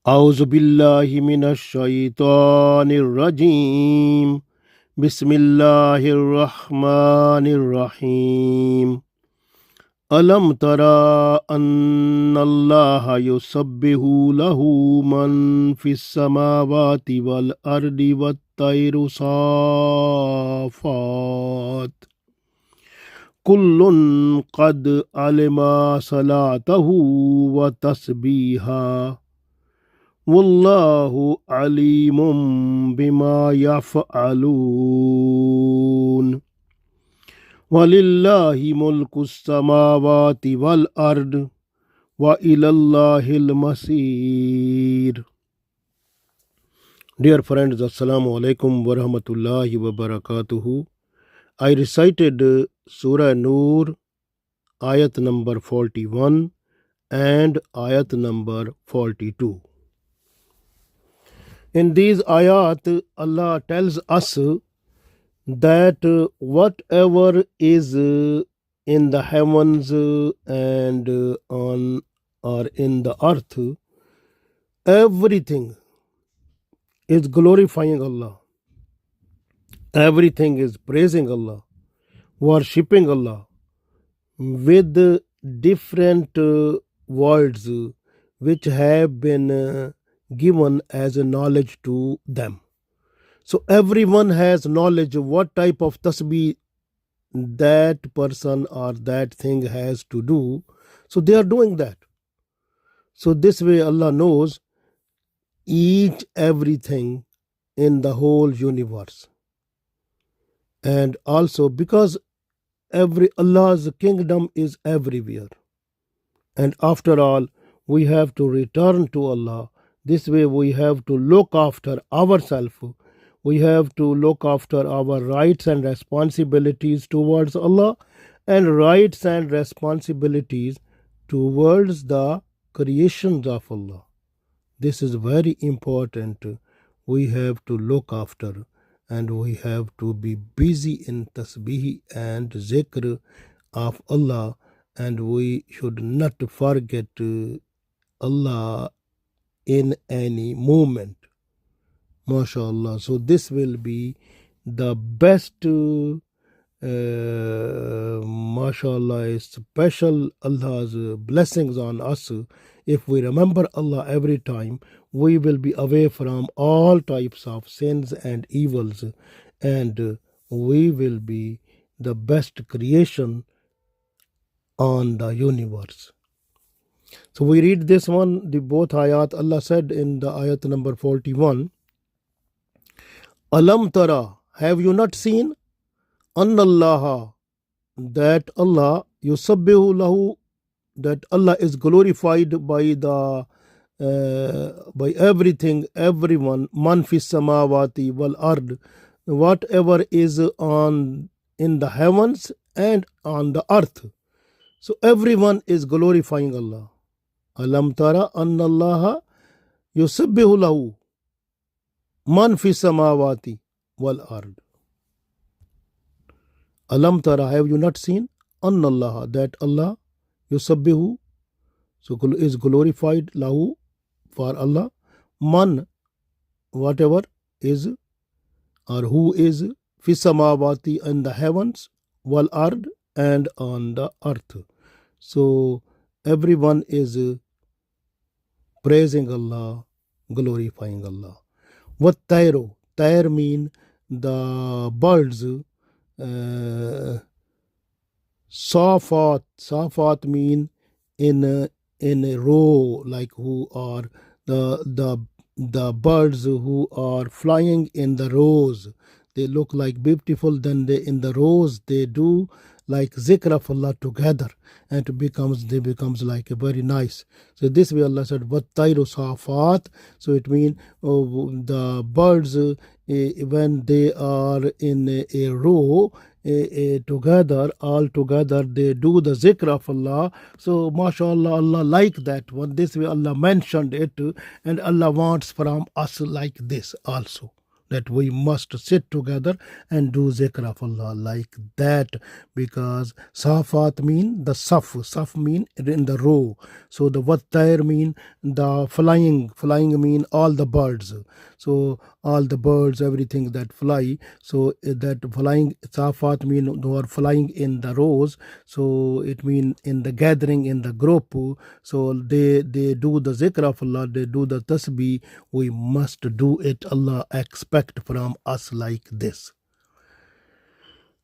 أعوذ بالله من الشيطان الرجيم بسم الله الرحمن الرحيم ألم ترى أن الله يسبح له من في السماوات والأرض والطير صافات كل قد علم صلاته وتسبيحه والله عليم بما يفعلون ولله ملك السماوات والأرض وإلى الله المصير. Dear friends, Assalamu alaikum wa rahmatullahi wa barakatuhu. I recited Surah Noor Ayat number 41 and Ayat number 42. In these ayat, Allah tells us that whatever is in the heavens and on or in the earth, everything is glorifying Allah. Everything is praising Allah, worshipping Allah with different words which have been given as a knowledge to them. So everyone has knowledge of what type of tasbih that person or that thing has to do. So they are doing that. So this way Allah knows each everything in the whole universe. And also because Allah's kingdom is everywhere. And after all, we have to return to Allah. This way we have to look after ourselves. We have to look after our rights and responsibilities towards Allah and rights and responsibilities towards the creations of Allah. This is very important. We have to look after and we have to be busy in tasbih and zikr of Allah, and we should not forget Allah in any moment. MashaAllah. So this will be the best, MashaAllah, special Allah's blessings on us. If we remember Allah every time, we will be away from all types of sins and evils, and we will be the best creation on the universe. So we read this one, the both ayat. Allah said in the ayat number 41, Alam tara, have you not seen? Annallaha, that Allah, yusabbihu lahu, that Allah is glorified by by everything, everyone, man fis samawati wal ard, whatever is on in the heavens and on the earth. So everyone is glorifying Allah. Alam tara annallaha yusabbihu lahu man fi samawati wal ard. Alam tara, have you not seen? Annallaha, that Allah yusabbihu, so is glorified lahu, for Allah, man, whatever is or who is fi samawati, in the heavens, wal ard, and on the earth. So everyone is praising Allah, glorifying Allah. What tayro? Tayr mean the birds. Safat. Safat mean in a row, like who are the birds who are flying in the rows. They look like beautiful. Then they in the rows they do like zikr of Allah together, and they becomes like a very nice. So this way Allah said, "Wattayru safat." So it means the birds when they are in a row together, all together, they do the zikr of Allah. So mashallah, Allah like that one. This way Allah mentioned it, and Allah wants from us like this also. that we must sit together and do zikr of Allah like that, because safat mean the saf mean in the row. So the wattair mean the flying mean all the birds. So all the birds, everything that fly. So that flying safat mean they are flying in the rows. So it mean in the gathering, in the group. So they do the zikr of Allah, they do the tasbih. We must do it. Allah expect from us like this.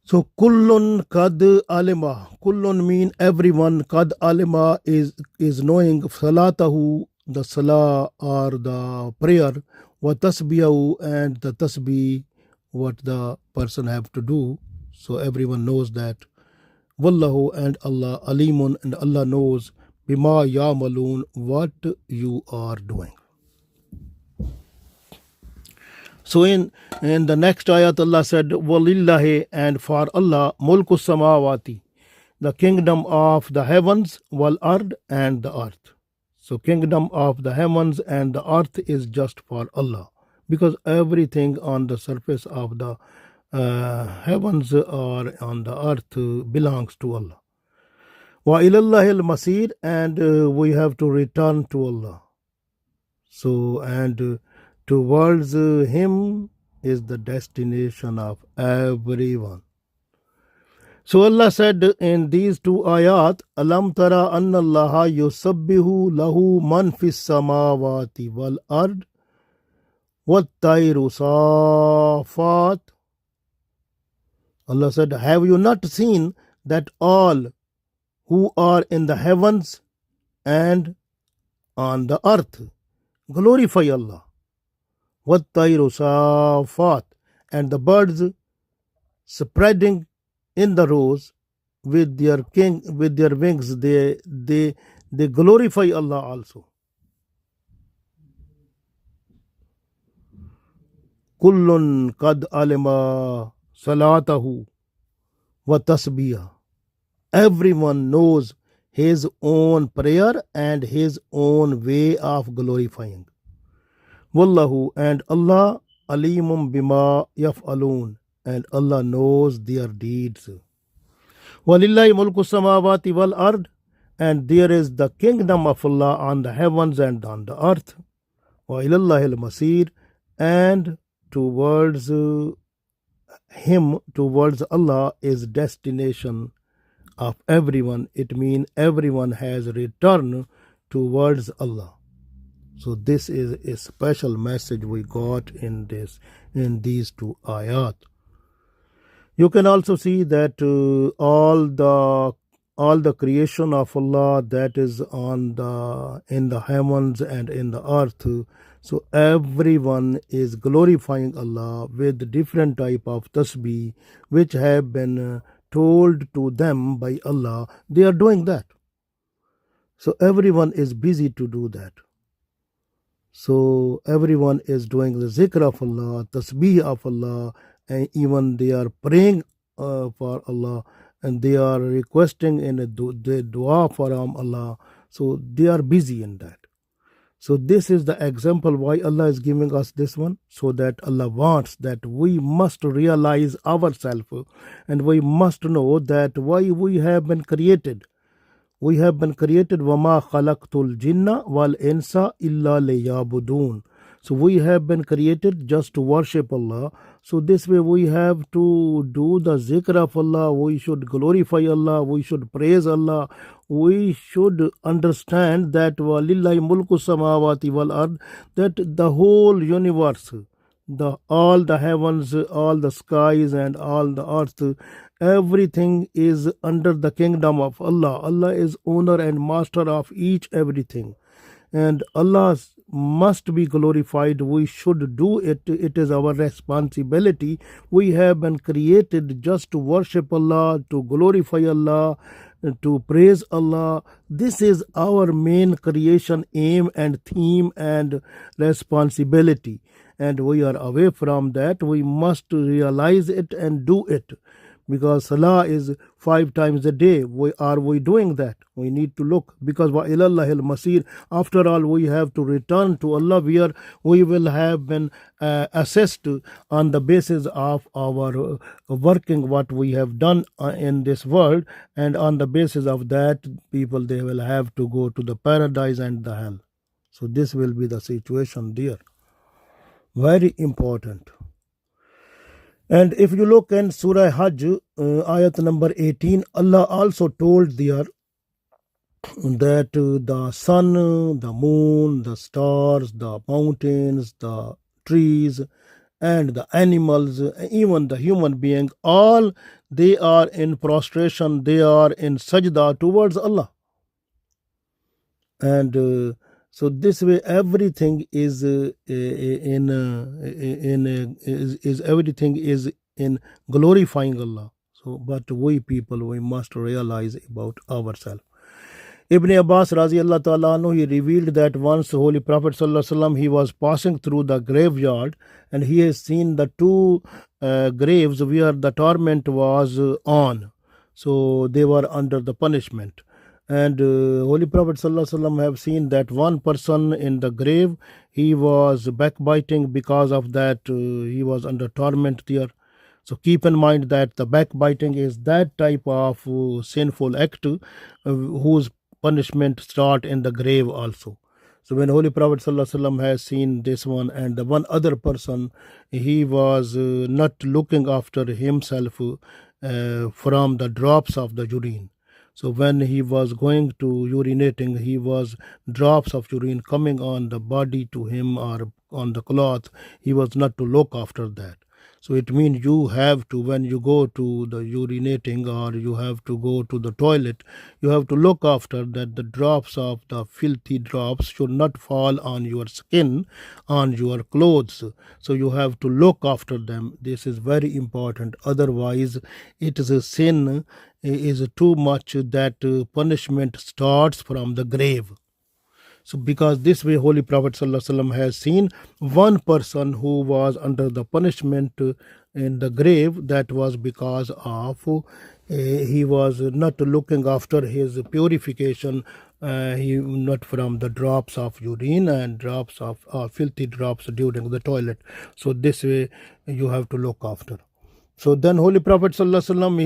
So kullun kad alima, kullun mean everyone, kad alima is knowing, salatahu the salah or the prayer, wa tasbihahu and the tasbih what the person have to do. So everyone knows that. Wallahu and Allah alimun, and Allah knows bima ya'malun, what you are doing. So in the next ayat Allah said, Walillahi, and for Allah, mulku samawati, the kingdom of the heavens, wal ard, and the earth. So kingdom of the heavens and the earth is just for Allah, because everything on the surface of the heavens or on the earth belongs to Allah. Wa ilallahi al-masir, and we have to return to Allah. So and towards Him is the destination of everyone. So Allah said in these two ayat, Alam tara anna Allaha yusabbihu lahu man fis samawati wal ard wat tayru safat. Allah said, have you not seen that all who are in the heavens and on the earth glorify Allah? وَالطَّيْرُ صَافَّاتٍ, and the birds spreading in the rows with their wings, they glorify Allah also. Kullun qad alima salatahu wa tasbiyah. Everyone knows his own prayer and his own way of glorifying. Wallahu, and Allah alimum bima yaf'alun, and Allah knows their deeds. Walillahi mulku samawati wal ard, and there is the kingdom of Allah on the heavens and on the earth. Wa ilallahi al-masir, and towards Him, towards Allah is destination of everyone. It means everyone has returned towards Allah. So this is a special message we got in these two ayat. You can also see that all the creation of Allah that is in the heavens and in the earth. So everyone is glorifying Allah with different type of tasbih which have been told to them by Allah. They are doing that. So everyone is busy to do that. So everyone is doing the zikr of Allah, tasbih of Allah, and even they are praying for Allah, and they are requesting in the dua for Allah. So they are busy in that. So this is the example why Allah is giving us this one, so that Allah wants that we must realize ourselves, and we must know that why we have been created. We have been created, وَمَا خَلَقْتُ الْجِنَّ وَالْإِنسَ إِلَّا لِيَعْبُدُونَ. So we have been created just to worship Allah. So this way we have to do the zikr of Allah. We should glorify Allah. We should praise Allah. We should understand that وَلِلَّهِ مُلْكُ السَّمَاوَاتِ وَالْأَرْضِ, that the whole universe, all the heavens, all the skies and all the earth, everything is under the kingdom of Allah. Allah is owner and master of each everything, and Allah must be glorified. We should do it. It is our responsibility. We have been created just to worship Allah, to glorify Allah, to praise Allah. This is our main creation aim and theme and responsibility, and we are away from that. We must realize it and do it, because salah is 5 times a day. Are we doing that? We need to look, because wa ilallahi al-masir, after all we have to return to Allah, where we will have been assessed on the basis of our working, what we have done in this world, and on the basis of that, people, they will have to go to the paradise and the hell. So this will be the situation there. Very important. And if you look in Surah Hajj, ayat number 18, Allah also told there that the sun, the moon, the stars, the mountains, the trees, and the animals, even the human being, all they are in prostration, they are in sajda towards Allah. And so this way everything is everything is in glorifying Allah. So but we people, we must realize about ourselves. Ibn Abbas Raziallah Ta'ala anhu, he revealed that once Holy Prophet Sallallahu Alaihi Wasallam, he was passing through the graveyard, and he has seen the two graves where the torment was on. So they were under the punishment. And Holy Prophet Sallallahu Alaihi Wasallam have seen that one person in the grave, he was backbiting, because of that he was under torment there. So keep in mind that the backbiting is that type of sinful act whose punishment start in the grave also. So when Holy Prophet Sallallahu Alaihi Wasallam has seen this one, and the one other person, he was not looking after himself from the drops of the urine. So when he was going to urinating, he was drops of urine coming on the body to him or on the cloth. He was not to look after that. So it means you have to, when you go to the urinating or you have to go to the toilet, you have to look after that the drops of the filthy drops should not fall on your skin, on your clothes. So you have to look after them. This is very important. Otherwise, it is a sin, is too much, that punishment starts from the grave. So because this way Holy Prophet Sallallahu Alaihi Wasallam has seen one person who was under the punishment in the grave, that was because of he was not looking after his purification, he not from the drops of urine and drops of filthy drops during the toilet. So this way you have to look after. So then Holy Prophet Sallallahu Alaihi Wasallam,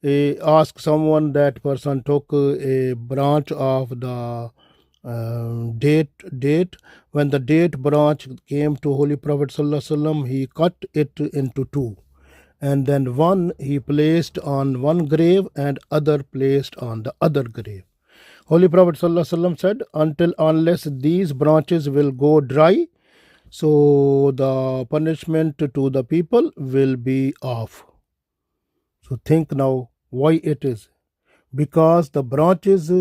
he asked someone, that person took a branch of the date. When the date branch came to Holy Prophet Sallallahu Alaihi Wasallam, he cut it into two, and then one he placed on one grave and other placed on the other grave. Holy Prophet Sallallahu Alaihi Wasallam said, unless these branches will go dry, so the punishment to the people will be off. So think now why it is. Because the branches,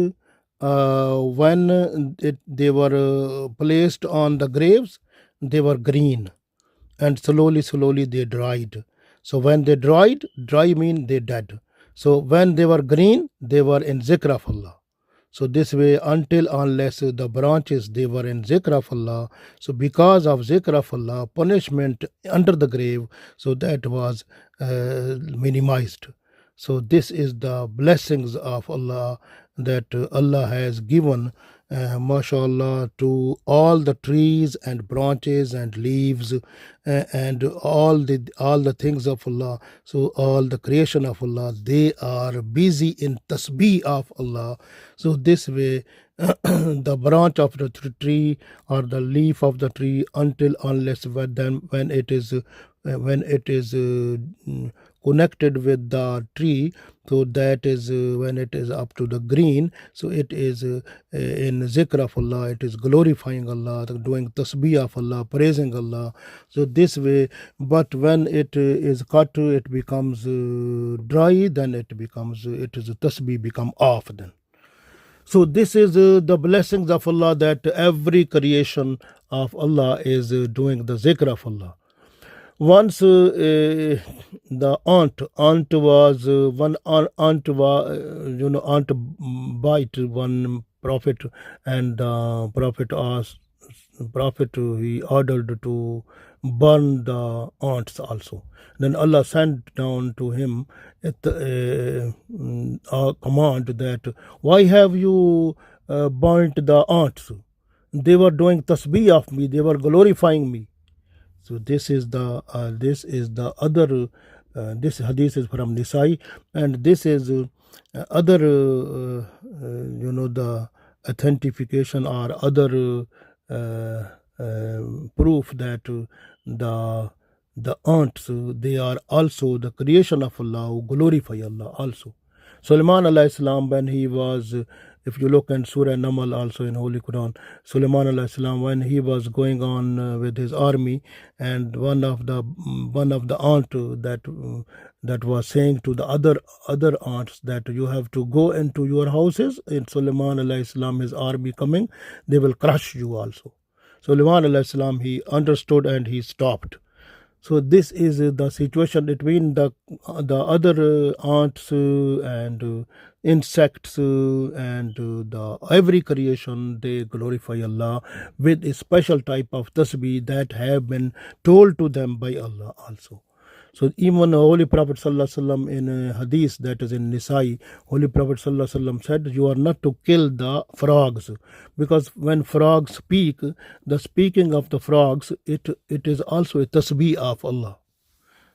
when they were placed on the graves, they were green, and slowly they dried. So when they dried, dry mean they dead. So when they were green, they were in zikr of Allah. So this way, unless the branches, they were in zikr of Allah. So because of zikr of Allah, punishment under the grave, so that was minimized. So this is the blessings of Allah that Allah has given, mashallah, to all the trees and branches and leaves, and all the things of Allah. So all the creation of Allah, they are busy in tasbih of Allah. So this way the branch of the tree or the leaf of the tree, unless when it is connected with the tree, so that is when it is up to the green, so it is in zikr of Allah, it is glorifying Allah, doing tasbih of Allah, praising Allah. So this way, but when it is cut, it becomes dry, then it is tasbih become off then. So this is the blessings of Allah, that every creation of Allah is doing the zikr of Allah. Once the aunt was one aunt bite one prophet, and the prophet asked Prophet he ordered to burn the ants also. Then Allah sent down to him a command that why have you burnt the ants? They were doing tasbih of me, they were glorifying me. So this is the other this hadith is from Nisai, and this is other the authentication or other proof that the ants they are also the creation of Allah who glorify Allah also. Sulaiman alayhi salam, when he was if you look in Surah Noor also in Holy Quran, Sulaiman alayhi salam, when he was going on with his army, and one of the ant that was saying to the other ants that you have to go into your houses, in Sulaiman alayhi salam his army coming, they will crush you also. Sulaiman alayhi salam he understood and he stopped. So this is the situation between the other ants and insects and the every creation. They glorify Allah with a special type of tasbih that have been told to them by Allah also. So even Holy Prophet ﷺ in a hadith that is in Nisai, Holy Prophet ﷺ said, you are not to kill the frogs, because when frogs speak, the speaking of the frogs, it is also a tasbih of Allah.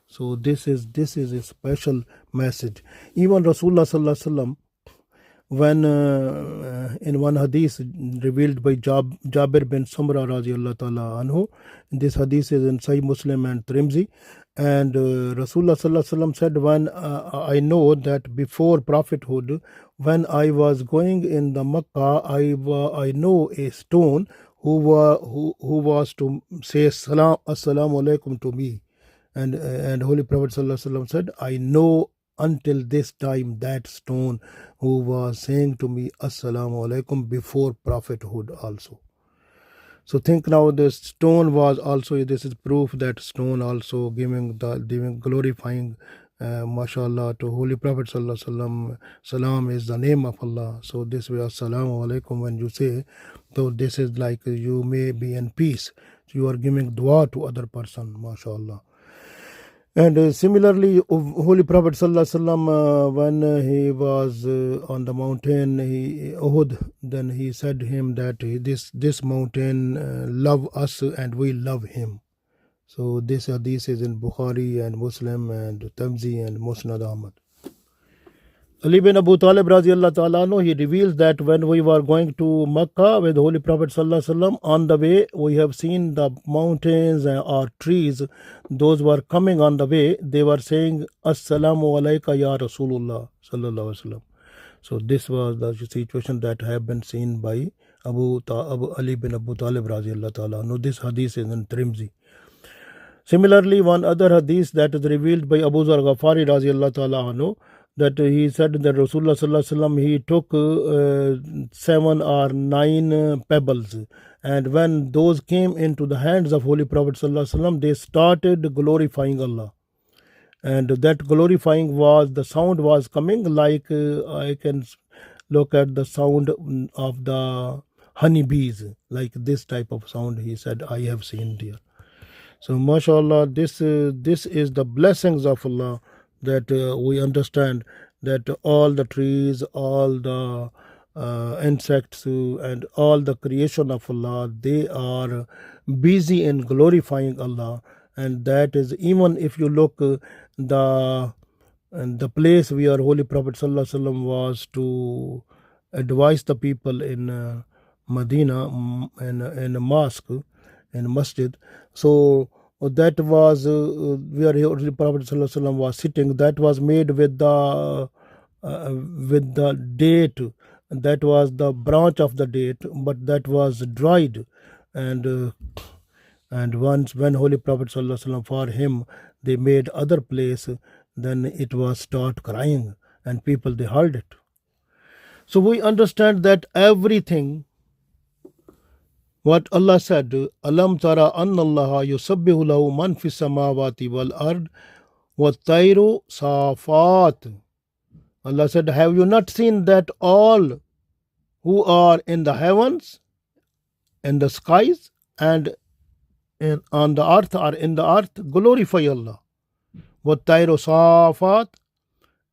So this is a special message. Even Rasulullah ﷺ, when in one hadith revealed by Jabir bin Samra radiallahu ta'ala anhu, this hadith is in Sahih Muslim and Tirmidhi, and Rasulullah sallallahu alaihi wasallam said, when I know that before prophethood, when I was going in the Makkah, I know a stone who was to say assalamu alaikum to me, and Holy Prophet sallallahu alaihi wasallam said, I know until this time that stone who was saying to me assalamu alaikum before prophethood also. So think now, the stone was also, this is proof that stone also giving glorifying mashallah to Holy Prophet sallallahu alaihi wasallam. Salam is the name of Allah. So this way assalamu alaikum when you say, so this is like you may be in peace. So you are giving dua to other person, mashallah. And similarly, Holy Prophet sallallahu alaihi wasallam, when he was on the mountain Uhud, then he said to him that this mountain love us and we love him. So this hadith is in Bukhari and Muslim and Tirmidhi and Musnad Ahmad. Ali bin Abu Talib radiallahu ta'ala anhu, he reveals that when we were going to Makkah with Holy Prophet sallallahu alaihi wasallam, on the way we have seen the mountains or trees. Those were coming on the way, they were saying assalamu alayka ya Rasulullah sallallahu alaihi wasallam. So this was the situation that have been seen by Abu Ali bin Abu Talib radiallahu ta'ala anhu. This hadith is in Tirmidhi. Similarly, one other hadith that is revealed by Abu Zar Ghafari radiallahu ta'ala anhu, that he said that Rasulullah sallallahu alaihi wasallam he took 7 or 9 pebbles, and when those came into the hands of Holy Prophet sallallahu alaihi wasallam, they started glorifying Allah, and that glorifying was, the sound was coming like I can look at the sound of the honeybees, like this type of sound. He said I have seen there. So mashallah, this is the blessings of Allah, that we understand that all the trees, all the insects and all the creation of Allah, they are busy in glorifying Allah. And that is, even if you look the place where Holy Prophet sallallahu alaihi wasallam was to advise the people in Medina, in a mosque, in a masjid. So that was where Holy Prophet sallallahu alaihi wasallam was sitting. That was made with the date. That was the branch of the date, but that was dried. And once when Holy Prophet sallallahu alaihi wasallam, for him they made other place, then it was start crying, and people they heard it. So we understand that everything what Allah said, Alam tara anna Allah yusabbihu lahu man fis samawati wal ard wa tayru safat. Allah said, have you not seen that all who are in the heavens and the skies, and on the earth or in the earth, glorify Allah. وَالطَّيْرُ صَافَّاتٍ,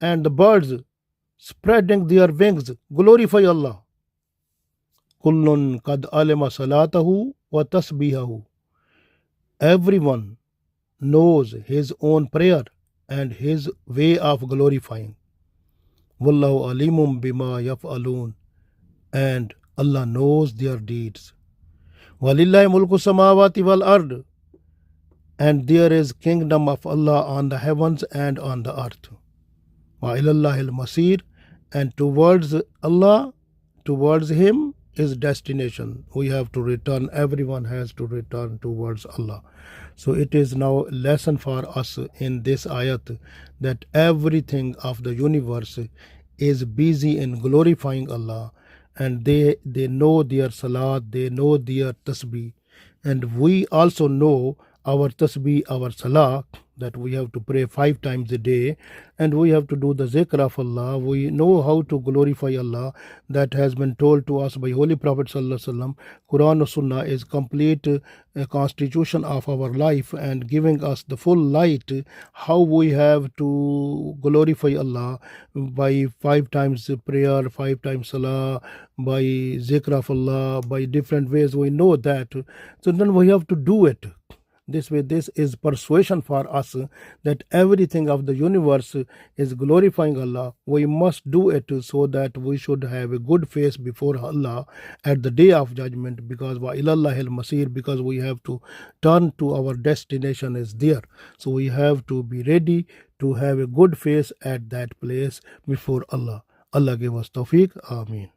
and the birds spreading their wings, glorify Allah. كُلٌّ قَدْ عَلِمَ صَلَاتَهُ وَتَسْبِيحَهُ, everyone knows his own prayer and his way of glorifying. وَاللَّهُ عَلِيمٌ بِمَا يَفْعَلُونَ, and Allah knows their deeds. وَلِلَّهِ مُلْكُ السَّمَاوَاتِ وَالْأَرْضِ, and there is kingdom of Allah on the heavens and on the earth. وَإِلَى اللَّهِ الْمَصِيرُ, and towards Allah, towards Him is destination. We have to return, everyone has to return towards Allah. So it is now a lesson for us in this ayat that everything of the universe is busy in glorifying Allah, and they know their salat, they know their tasbih, and we also know our tasbih, our salah, that we have to pray 5 times a day, and we have to do the zikr of Allah. We know how to glorify Allah. That has been told to us by Holy Prophet Sallallahu Alaihi Wasallam. Quran and Sunnah is complete constitution of our life and giving us the full light how we have to glorify Allah by 5 times prayer, 5 times salah, by zikr of Allah, by different ways. We know that. So then we have to do it. This way, this is persuasion for us that everything of the universe is glorifying Allah. We must do it so that we should have a good face before Allah at the day of judgment, because وَإِلَى اللَّهِ الْمَصِيرُ, because we have to turn to our destination is there. So we have to be ready to have a good face at that place before Allah. Allah give us tawfiq. Ameen.